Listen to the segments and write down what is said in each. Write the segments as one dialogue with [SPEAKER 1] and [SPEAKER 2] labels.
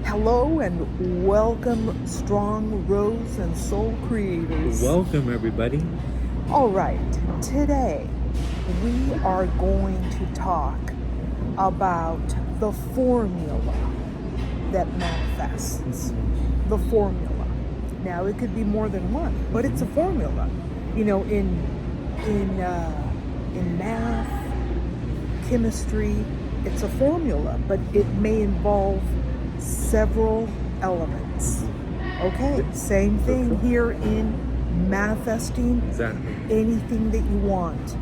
[SPEAKER 1] Hello and welcome, strong rose and soul creators.
[SPEAKER 2] Welcome, everybody.
[SPEAKER 1] All right, today we are going to talk about the formula that manifests. The formula. Now, it could be more than one, but it's a formula. You know, in math, chemistry, it's a formula, but it may involve several elements. Okay, same thing here in manifesting
[SPEAKER 2] Exactly.
[SPEAKER 1] anything that you want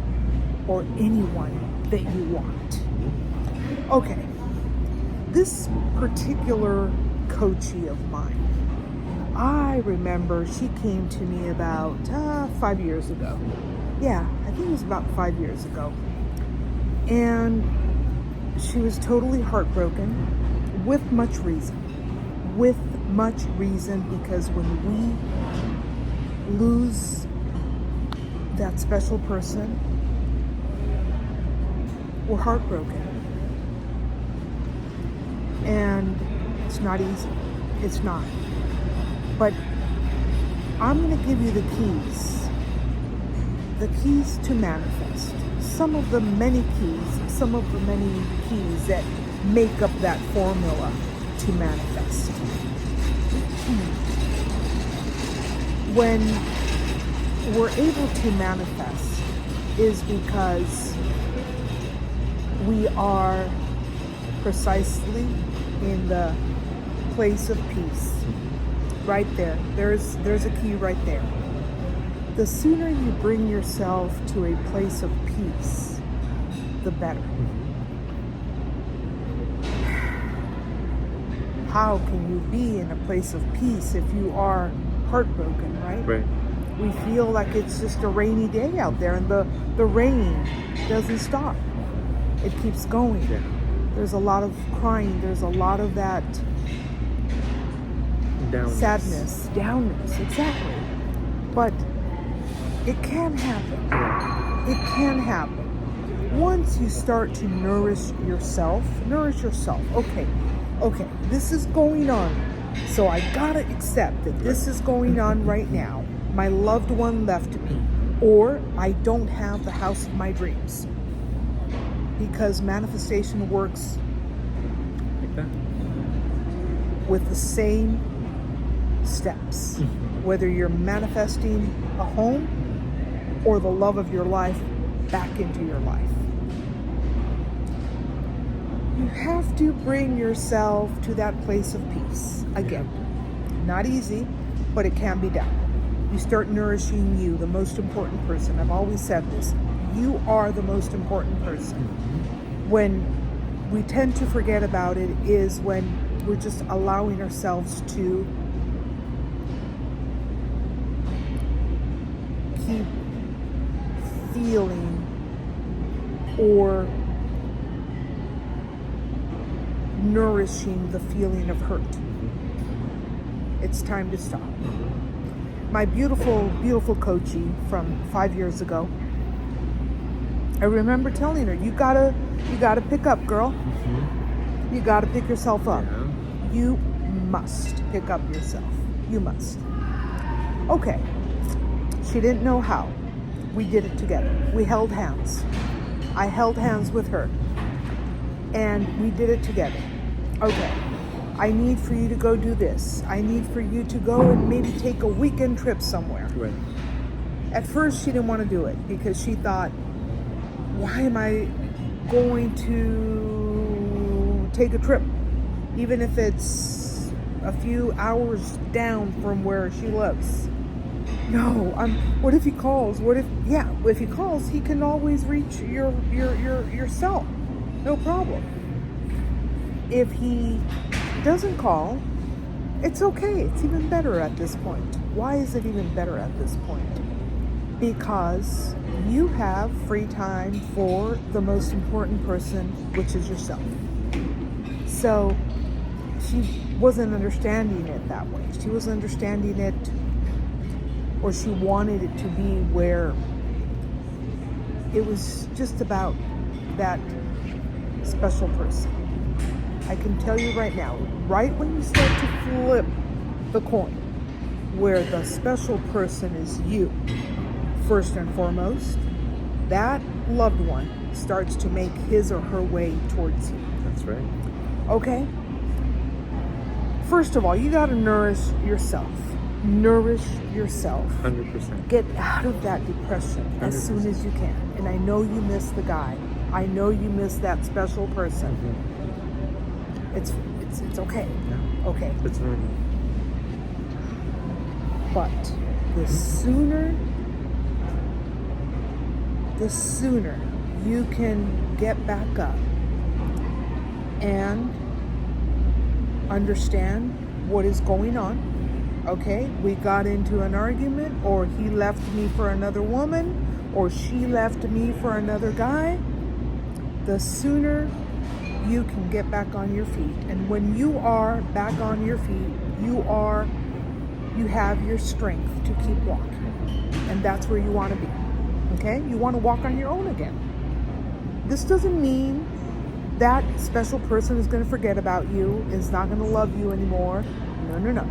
[SPEAKER 1] or anyone that you want. Okay, this particular coachee of mine, I remember she came to me about 5 years ago. Yeah, I think it was about 5 years ago. And she was totally heartbroken with much reason. With much reason, because when we lose that special person, we're heartbroken. And it's not easy. It's not. But I'm going to give you the keys. The keys to manifest. Some of the many keys that make up that formula to manifest. When we're able to manifest is because we are precisely in the place of peace. Right there. There's a key right there. The sooner you bring yourself to a place of peace, the better. How can you be in a place of peace if you are heartbroken, right?
[SPEAKER 2] Right.
[SPEAKER 1] We feel like it's just a rainy day out there, and the rain doesn't stop. It keeps going.
[SPEAKER 2] Yeah.
[SPEAKER 1] There's a lot of crying. There's a lot of that sadness, downness, exactly. But it can happen. It can happen. Once you start to nourish yourself. Okay, this is going on. So I gotta accept that this is going on right now. My loved one left me. Or I don't have the house of my dreams. Because manifestation works
[SPEAKER 2] Like that.
[SPEAKER 1] with the same steps. Whether you're manifesting a home or the love of your life back into your life. You have to bring yourself to that place of peace. Again, not easy, but it can be done. You start nourishing you, the most important person. I've always said this. You are the most important person. When we tend to forget about it is when we're just allowing ourselves to keep feeling or nourishing the feeling of hurt. It's time to stop. My beautiful, beautiful coachee from 5 years ago, I remember telling her, you gotta pick up, girl. You gotta pick yourself up.
[SPEAKER 2] Yeah.
[SPEAKER 1] You must pick up yourself. You must. Okay. She didn't know how. We did it together. We held hands. I held hands with her. And we did it together. Okay. I need for you to go do this. I need for you to go and maybe take a weekend trip somewhere.
[SPEAKER 2] Right.
[SPEAKER 1] At first, she didn't want to do it because she thought, why am I going to take a trip? Even if it's a few hours down from where she lives. No, what if he calls? If he calls, he can always reach your cell. No problem. If he doesn't call, it's okay. It's even better at this point. Why is it even better at this point? Because you have free time for the most important person, which is yourself. So she wasn't understanding it that way. She wasn't understanding it, or she wanted it to be where it was just about that special person. I can tell you right now, right when you start to flip the coin, where the special person is you, first and foremost, that loved one starts to make his or her way towards you.
[SPEAKER 2] That's right.
[SPEAKER 1] Okay? First of all, you got to nourish yourself. Nourish yourself.
[SPEAKER 2] 100%.
[SPEAKER 1] Get out of that depression as
[SPEAKER 2] 100%.
[SPEAKER 1] soon as you can. And I know you miss the guy. I know you miss that special person.
[SPEAKER 2] Mm-hmm.
[SPEAKER 1] It's okay.
[SPEAKER 2] Yeah.
[SPEAKER 1] Okay.
[SPEAKER 2] It's normal.
[SPEAKER 1] But the sooner you can get back up and understand what is going on. Okay, we got into an argument, or he left me for another woman, or she left me for another guy. The sooner you can get back on your feet. And when you are back on your feet, you have your strength to keep walking. And that's where you want to be. Okay? You want to walk on your own again. This doesn't mean that special person is going to forget about you, is not going to love you anymore. No.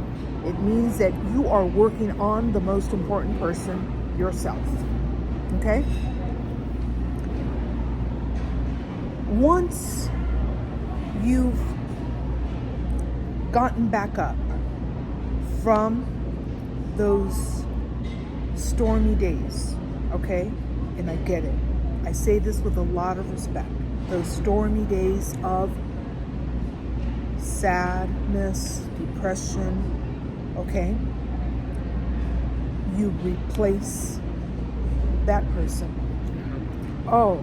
[SPEAKER 1] It means that you are working on the most important person, yourself. Okay? Once you've gotten back up from those stormy days, okay? And I get it. I say this with a lot of respect. Those stormy days of sadness, depression, okay? You replace that person. Oh,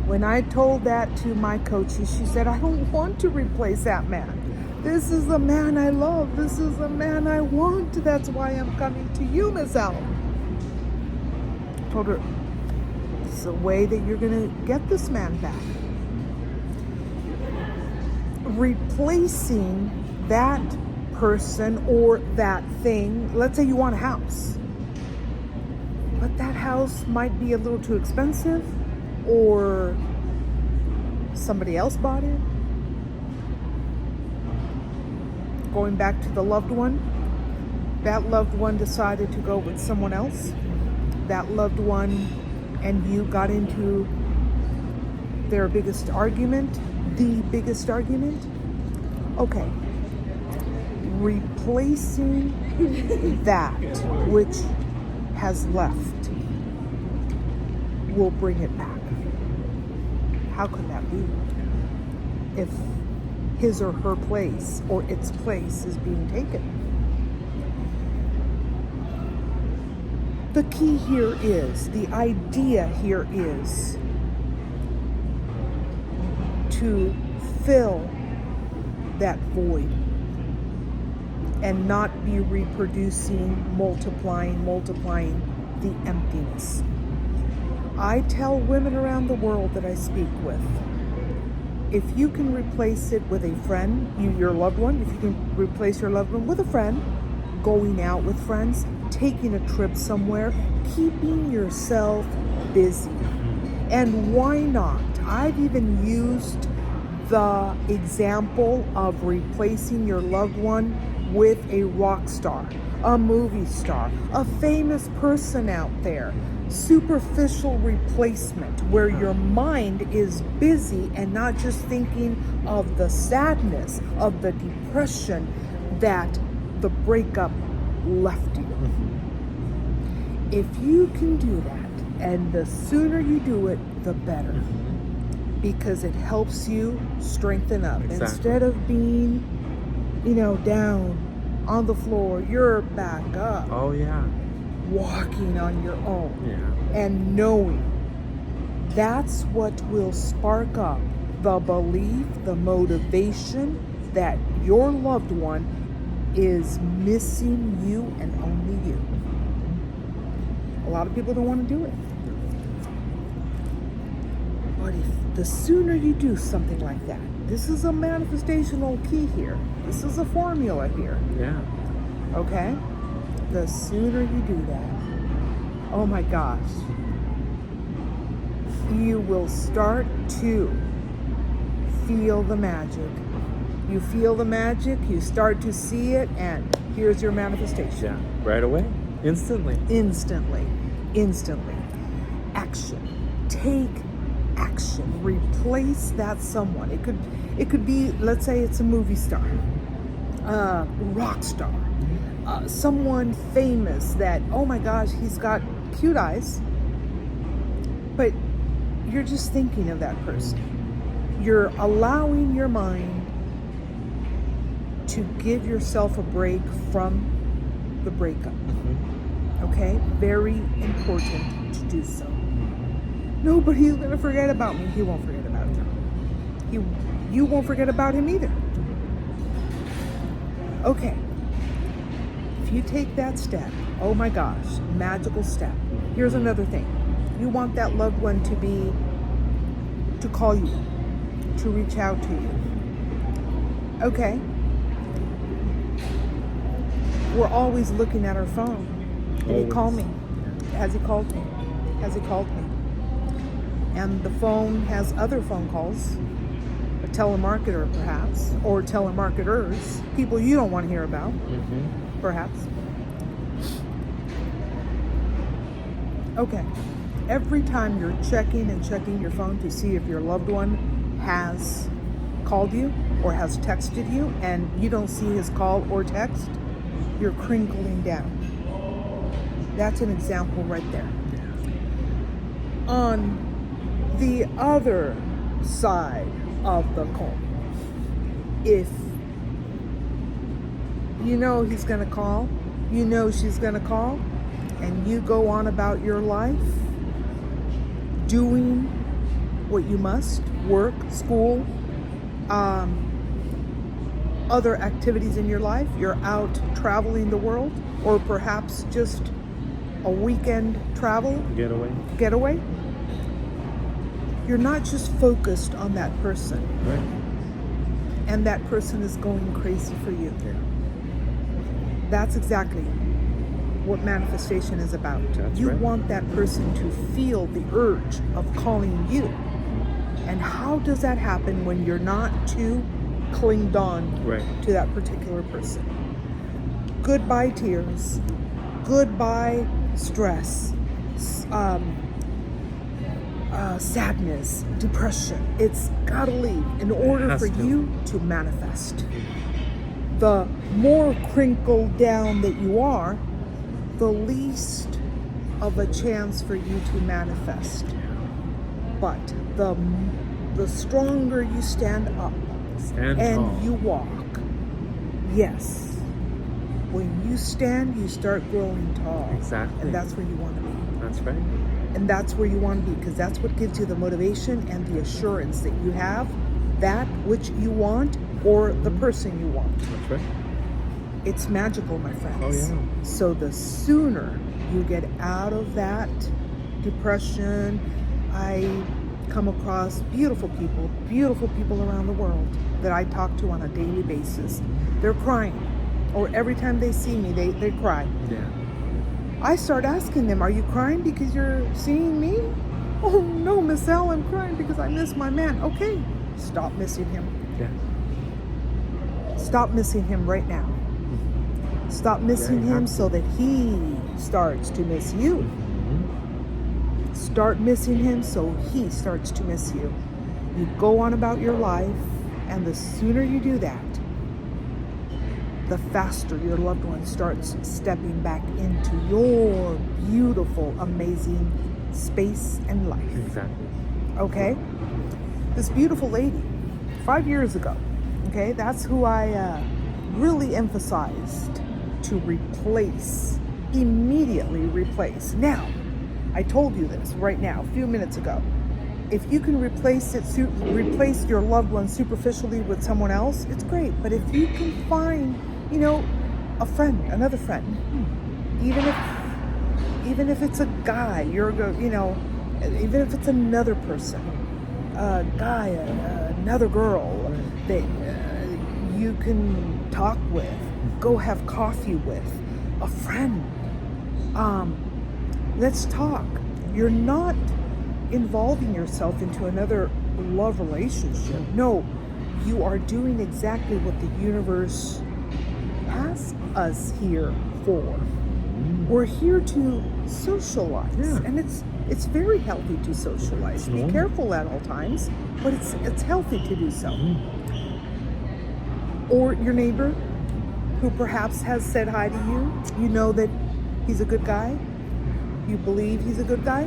[SPEAKER 1] when I told that to my coach, she said, I don't want to replace that man. This is the man I love. This is the man I want. That's why I'm coming to you, Miss L. I told her, it's a way that you're going to get this man back. Replacing that person or that thing. Let's say you want a house, but that house might be a little too expensive, or somebody else bought it. Going back to the loved one, that loved one decided to go with someone else. That loved one and you got into their biggest argument, the biggest argument. Okay. Replacing that which has left will bring it back. How could that be? If his or her place or its place is being taken. The key here is, the idea here is to fill that void and not be reproducing, multiplying the emptiness. I tell women around the world that I speak with, if you can replace it with a friend, your loved one, if you can replace your loved one with a friend, going out with friends, taking a trip somewhere, keeping yourself busy. And why not? I've even used the example of replacing your loved one with a rock star, a movie star, a famous person out there. Superficial replacement where your mind is busy and not just thinking of the sadness, of the depression that the breakup left you. If you can do that, and the sooner you do it, the better. Because it helps you strengthen up.
[SPEAKER 2] Exactly.
[SPEAKER 1] Instead of being, down on the floor, you're back up.
[SPEAKER 2] Oh, yeah.
[SPEAKER 1] Walking on your own.
[SPEAKER 2] Yeah.
[SPEAKER 1] And knowing that's what will spark up the belief, the motivation that your loved one is missing you and only you. A lot of people don't want to do it. But if the sooner you do something like that, this is a manifestational key here. This is a formula here.
[SPEAKER 2] Yeah.
[SPEAKER 1] Okay? The sooner you do that, oh my gosh, you will start to feel the magic. You feel the magic, you start to see it, and here's your manifestation.
[SPEAKER 2] Yeah. Right away. Instantly.
[SPEAKER 1] Instantly. Action. Take action. Replace that someone. It could be, let's say it's a movie star, rock star, someone famous that, oh my gosh, he's got cute eyes, but you're just thinking of that person. You're allowing your mind to give yourself a break from the breakup. Okay? Very important to do so. Nobody's going to forget about me. He won't forget about you. You won't forget about him either. Okay. If you take that step, oh my gosh, magical step. Here's another thing. You want that loved one to call you, to reach out to you. Okay. We're always looking at our phone. Did he call me? Has he called me? Has he called me? And the phone has other phone calls, a telemarketer perhaps, or telemarketers, people you don't want to hear about, perhaps. Okay, every time you're checking your phone to see if your loved one has called you or has texted you and you don't see his call or text, you're crinkling down. That's an example right there. On the other side of the coin, if you know he's going to call, you know she's going to call, and you go on about your life, doing what you must, work, school, other activities in your life, you're out traveling the world, or perhaps just a weekend travel, getaway, you're not just focused on that person.
[SPEAKER 2] Right.
[SPEAKER 1] And that person is going crazy for you.
[SPEAKER 2] Yeah.
[SPEAKER 1] That's exactly what manifestation is about. You want that person to feel the urge of calling you. And how does that happen when you're not too clinged on to that particular person? Goodbye tears. Goodbye stress. Sadness, depression. It's gotta leave in order for you to manifest. The more crinkled down that you are, the least of a chance for you to manifest. But the stronger you stand up and
[SPEAKER 2] tall.
[SPEAKER 1] You walk, yes, when you stand, you start growing tall.
[SPEAKER 2] Exactly.
[SPEAKER 1] And that's where you want to be.
[SPEAKER 2] That's right.
[SPEAKER 1] And that's where you want to be, because that's what gives you the motivation and the assurance that you have that which you want or the person you want.
[SPEAKER 2] That's right.
[SPEAKER 1] It's magical, my friends.
[SPEAKER 2] Oh, yeah.
[SPEAKER 1] So the sooner you get out of that depression, I come across beautiful people around the world that I talk to on a daily basis. They're crying, or every time they see me, they cry.
[SPEAKER 2] Yeah.
[SPEAKER 1] I start asking them, are you crying because you're seeing me? Oh no, Miss L, I'm crying because I miss my man. Okay, stop missing him.
[SPEAKER 2] Yeah.
[SPEAKER 1] Stop missing him right now. Stop missing him so that he starts to miss you. Start missing him so he starts to miss you. You go on about your life, and the sooner you do that, the faster your loved one starts stepping back into your beautiful, amazing space and life.
[SPEAKER 2] Exactly.
[SPEAKER 1] Okay? This beautiful lady, 5 years ago, okay, that's who I really emphasized to replace, immediately replace. Now, I told you this right now, a few minutes ago. If you can replace your loved one superficially with someone else, it's great. But if you can find, a friend, another friend, even if it's a guy, even if it's another person, a guy, another girl that you can talk with, go have coffee with, a friend. Let's talk. You're not involving yourself into another love relationship. No, you are doing exactly what the universe has us here for. We're here to socialize,
[SPEAKER 2] Yeah.
[SPEAKER 1] and it's very healthy to socialize. Be
[SPEAKER 2] normal.
[SPEAKER 1] careful at all times, but it's healthy to do so. Or your neighbor, who perhaps has said hi to you. You know that he's a good guy. You believe he's a good guy.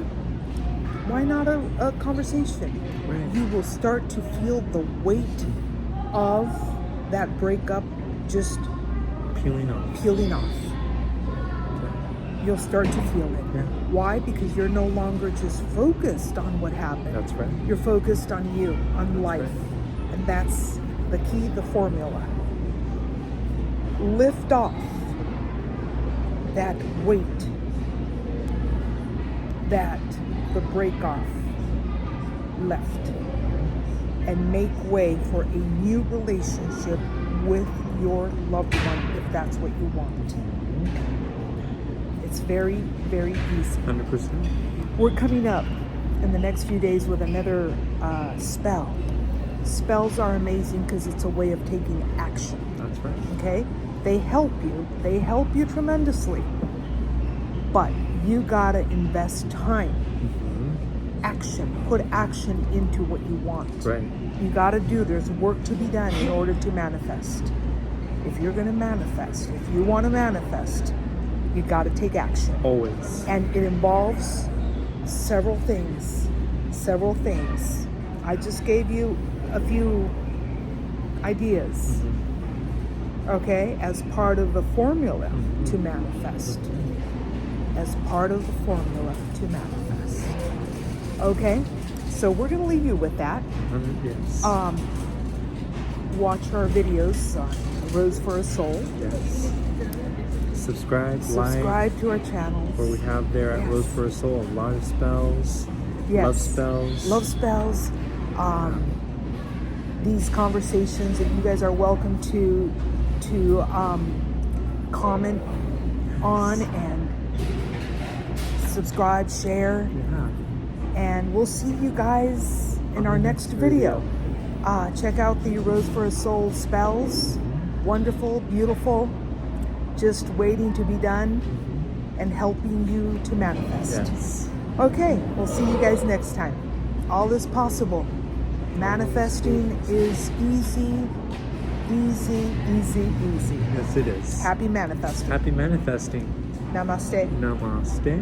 [SPEAKER 1] Why not a conversation?
[SPEAKER 2] Right.
[SPEAKER 1] You will start to feel the weight of that breakup just
[SPEAKER 2] Peeling off.
[SPEAKER 1] peeling off. You'll start to feel it.
[SPEAKER 2] Yeah.
[SPEAKER 1] Why? Because you're no longer just focused on what happened.
[SPEAKER 2] That's right.
[SPEAKER 1] You're focused on you, on life.
[SPEAKER 2] right.
[SPEAKER 1] And that's the key, the formula. Lift off that weight that the break off left and make way for a new relationship with your loved one if that's what you want. It's very, very easy.
[SPEAKER 2] 100%.
[SPEAKER 1] We're coming up in the next few days with another spell. Spells are amazing because it's a way of taking action.
[SPEAKER 2] That's right.
[SPEAKER 1] Okay? They help you. They help you tremendously. But you gotta invest time. Action. Put action into what you want.
[SPEAKER 2] Right.
[SPEAKER 1] You gotta do. There's work to be done in order to manifest. If you're gonna manifest, if you wanna manifest, you gotta take action.
[SPEAKER 2] Always.
[SPEAKER 1] And it involves several things. Several things. I just gave you a few ideas, okay, as part of the formula to manifest. As part of the formula to manifest. Okay? So we're going to leave you with that.
[SPEAKER 2] Yes.
[SPEAKER 1] Watch our videos on Rose for a Soul.
[SPEAKER 2] Yes.
[SPEAKER 1] Subscribe
[SPEAKER 2] like,
[SPEAKER 1] to our channels.
[SPEAKER 2] where we have there at
[SPEAKER 1] Yes.
[SPEAKER 2] Rose for a Soul a lot of spells,
[SPEAKER 1] Yes.
[SPEAKER 2] love spells.
[SPEAKER 1] Love spells. These conversations that you guys are welcome to comment on and subscribe, share,
[SPEAKER 2] Yeah.
[SPEAKER 1] and we'll see you guys in our next video. Check out the Rose for a Soul spells. Wonderful, beautiful, just waiting to be done and helping you to manifest.
[SPEAKER 2] Yes.
[SPEAKER 1] Okay, we'll see you guys next time. All is possible. Manifesting is easy, easy, easy, easy.
[SPEAKER 2] Yes, it is.
[SPEAKER 1] Happy manifesting.
[SPEAKER 2] Happy manifesting.
[SPEAKER 1] Namaste.
[SPEAKER 2] Namaste.